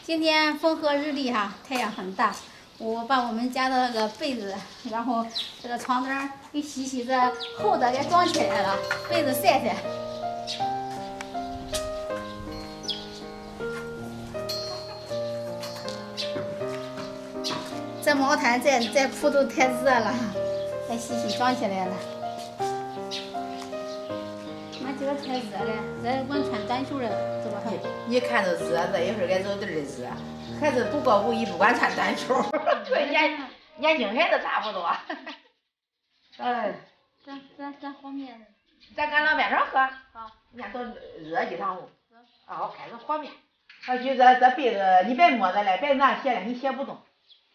今天风和日丽哈，太阳很大。我把我们家的那个被子，然后这个床单给洗这厚的给装起来了，被子晒晒。这毛毯再铺都太热了，再洗装起来了。俺今儿太热了，这光穿短袖了，是吧？一看就热，这一会儿该走地儿的热。孩子不过5、1，不管穿短袖，对年轻孩子差不多。咱和面，咱搁老面上喝。好，你看都热一汤壶。我开始和面。就这被子，你别摸着了，别拿卸了，你卸不动。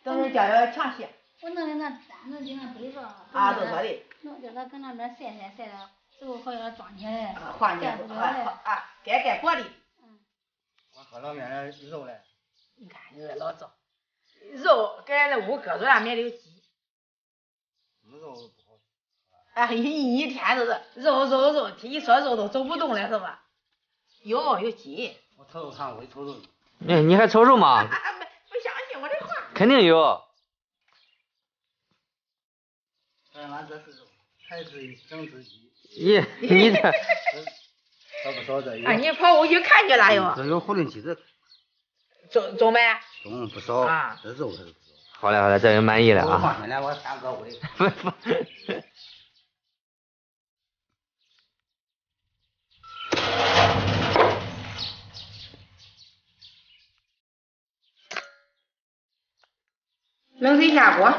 等会儿叫强卸。我弄的那单子就那被子啊，都说的。弄叫他搁那边晒了，之后好要装起来。换起来盖锅里。我喝老面的肉嘞。你看你这老早，肉给那屋搁着，俺面里有鸡。肉不好吃。哎，一天都是肉，一说肉都走不动了，是吧？有鸡。我瞅瞅看，我瞅瞅。你还瞅瞅吗？不相信我这话。肯定有。俺这是肉，还是一整只鸡。咦，你这。少不少这有。你跑过去看去了又。这有活的鸡子。中没？中不少啊，这肉还是不少。好嘞，这就满意了啊。我放心了，我3个屋里。冷水下锅，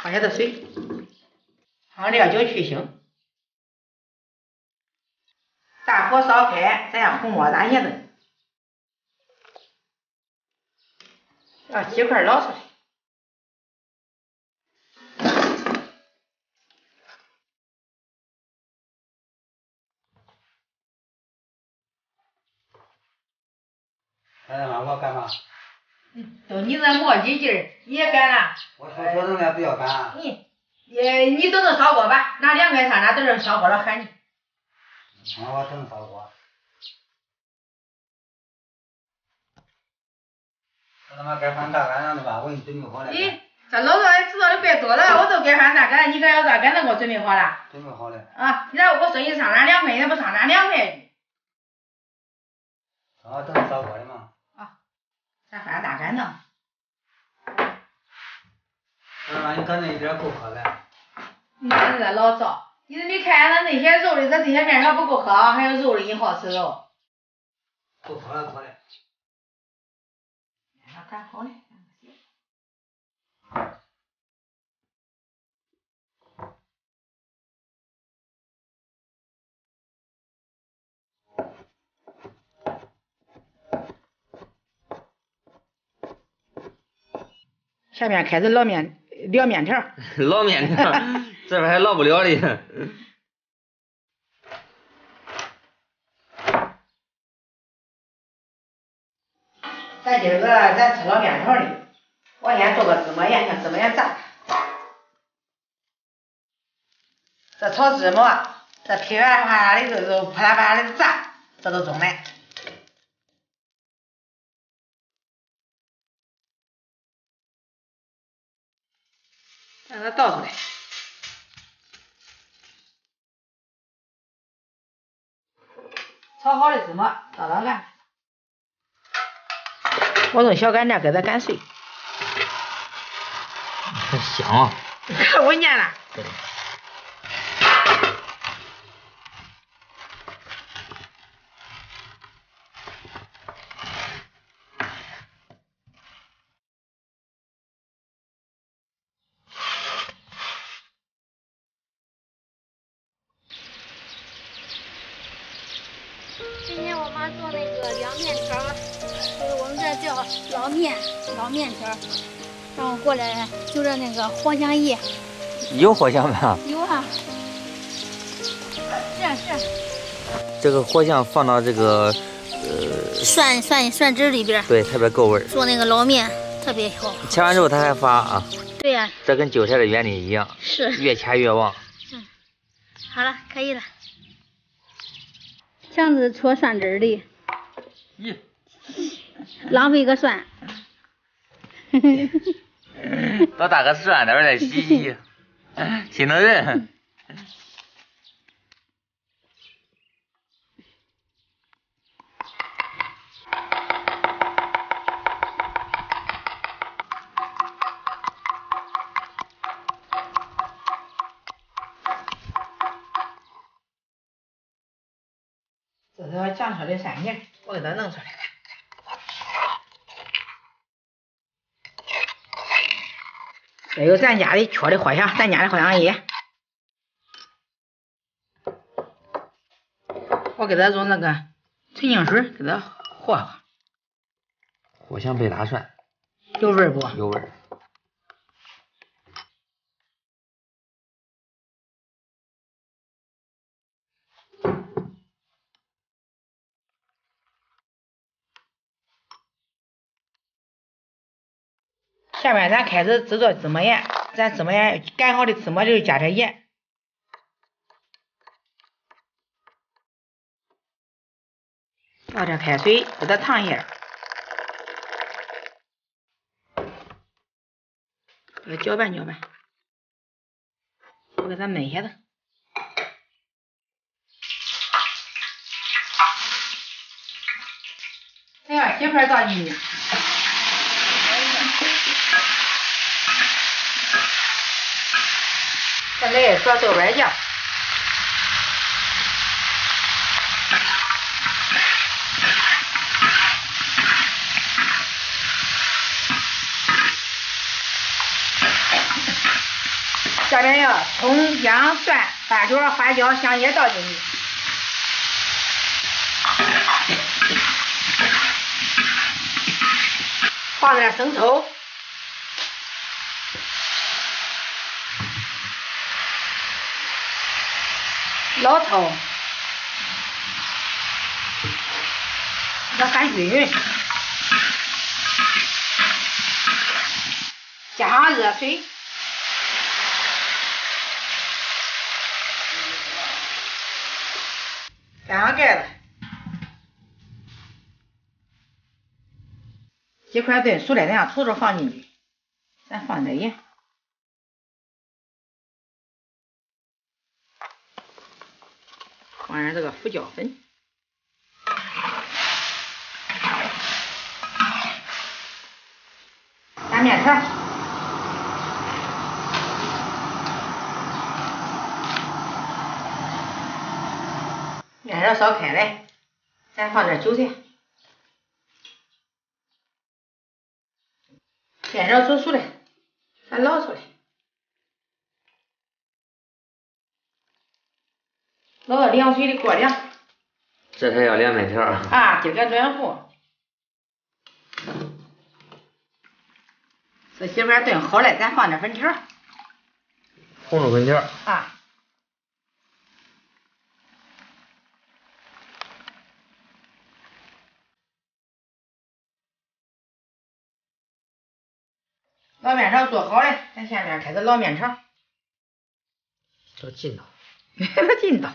放下这水，放料酒去腥，大火烧开，咱让红末打叶子，让鸡块捞出来。孩子们，我干嘛？都你这磨叽劲儿，你也干了？我说人家不要干。你等烧锅吧，拿2块上那等着烧锅了喊你。我等烧锅。我他妈该换大干了吧？我给你准备好了。这老早知道的怪多了，我都该换大干，你可要大干子给我准备好了。准备好了。啊，你让我说你上哪2块，你不上哪2块去？等烧锅的嘛。咱换大干呢。你刚才一点够喝了。你看这老早，你都没看咱那些肉的，咱这些面条不够喝，还有肉的你好吃肉。够喝了，够了。面条干好了。下面开始捞面条。捞面条，这边还捞不了哩。咱今儿个咱吃捞面条的，我先做个芝麻盐，像芝麻盐炸。这炒芝麻，这噼里啪啦的肉扑啦啪啦的炸，这都中了。让它倒出来。炒好的芝麻倒到案。我用小擀面给它擀碎。香啊！可闻见了。对。今天我妈做那个凉面条，就是我们这叫老面条，让我过来就着那个藿香叶。有藿香吗？有啊。是。这个藿香放到这个蒜汁里边，对，特别够味儿。做那个捞面特别好。切完之后它还发啊。对呀。这跟韭菜的原理一样。是。越掐越旺。好了，可以了。枪子搓蒜汁的。咦。浪费个蒜。多打个蒜，待会儿再洗洗，心疼人。这是酱炒的蒜泥，我给它弄出来了。这有咱家的缺的藿香，咱家的藿香叶，我给它用那个纯净水给它和和。藿香配大蒜，有味儿不？有味儿。下面咱开始制作芝麻盐，咱芝麻盐擀好的芝麻粒加点盐，倒点开水给它烫一下，给它搅拌搅拌，我给它焖一下子。再把鸡块倒进去。再来一勺豆瓣酱，下面要葱、姜、蒜、八角、花椒、香叶倒进去，放点生抽。老抽，给它翻均匀，加上热水，盖上盖子，鸡块炖熟了，咱把土豆放进去，咱放点盐。放点这个胡椒粉，擀面条，面条烧开来，咱放点韭菜，面条煮熟了，咱捞出来。捞到凉水的锅里。这才要凉面条啊，今个暖和。这鸡块炖好了，咱放点粉条。红薯粉条。啊。捞面条做好了，咱下面开始捞面条。要劲道。不劲道。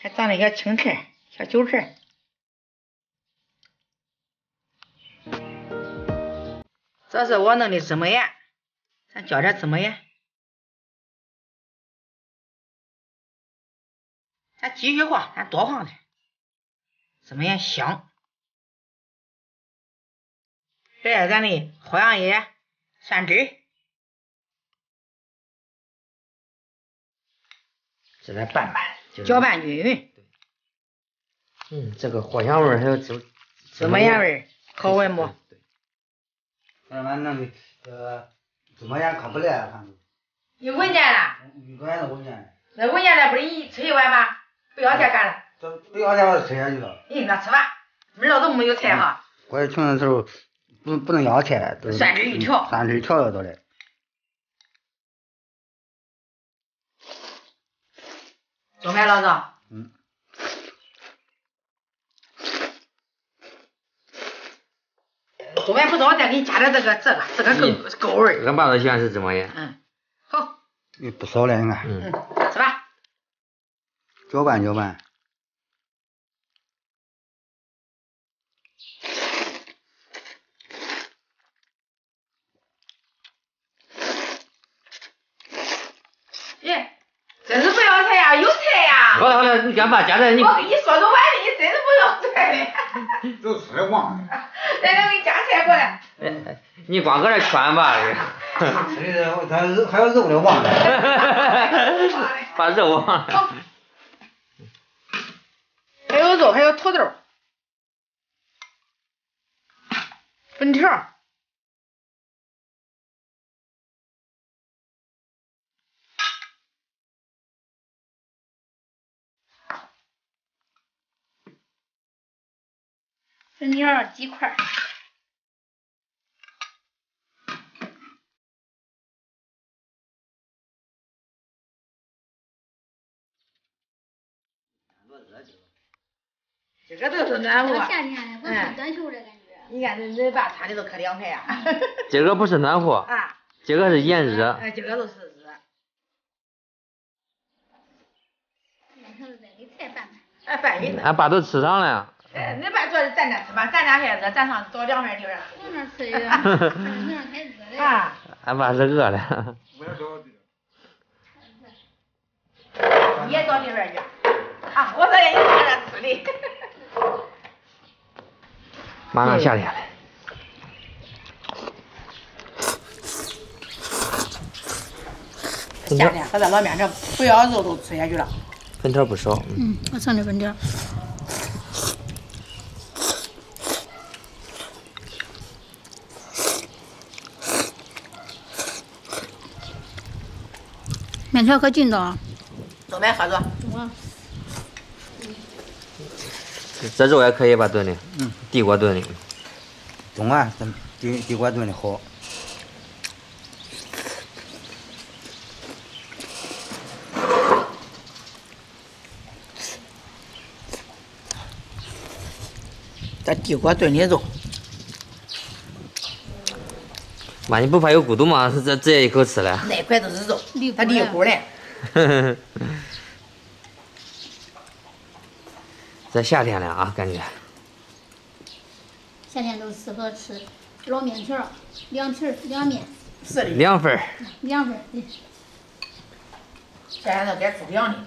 还长了一个青菜，小韭菜。这是我弄的芝麻盐，咱浇点芝麻盐。咱继续和，咱多放点。芝麻盐香。这是咱的藿香叶、蒜汁。这再拌拌。搅拌均匀。这个藿香味儿还有芝麻盐味儿，好闻不？俺们弄的芝麻盐可不赖，反正。你闻见了？俺都闻见了。那闻见了不是一吃一碗吗？不要再干了。这不要再我吃下去了。那吃吧，明儿都没有菜哈。我也穷的时候不能要菜，都蒜汁一调。蒜汁一调了都来。中没老子？中没不中，再给你加点这个更够味儿。俺爸都喜欢吃芝麻盐。好。不少了，你看。吃吧。搅拌搅拌。真是不要菜呀，有菜呀。好了，你干嘛夹在你？我跟你说着玩的，你真是不要菜的。都吃的忘了。来来，我给你夹菜过来。你光搁这圈吧，吃的他还有肉的忘了。把肉忘了。还有肉，还有土豆，粉条。粉条、鸡块。这个都是暖和。夏天我穿短袖的感觉。你看这爸穿的都可凉快呀。今个不是暖和，啊，今个是炎热。今个都是热。给菜拌拌。拌匀了。俺爸都吃上了。恁爸坐着站着吃吧，咱俩还热，咱上找凉快地方吃。我那吃的，那太热了。啊。俺爸是饿了。你也找地方去。啊，我说让你坐着吃的。马上夏天了。夏天搁这老面这不要肉都吃下去了。粉条不少。我剩的粉条。面条可劲道。多买盒子。这肉也可以吧炖的？地锅炖的。中啊，咱地锅炖的好。这地锅炖的肉。妈，你不怕有骨头吗？这直接一口吃了。那块都是肉，它里骨嘞。这夏天了啊，感觉。夏天都适合吃老面条、凉皮、凉面。是的。凉粉。凉粉，对。夏天都该吃凉的。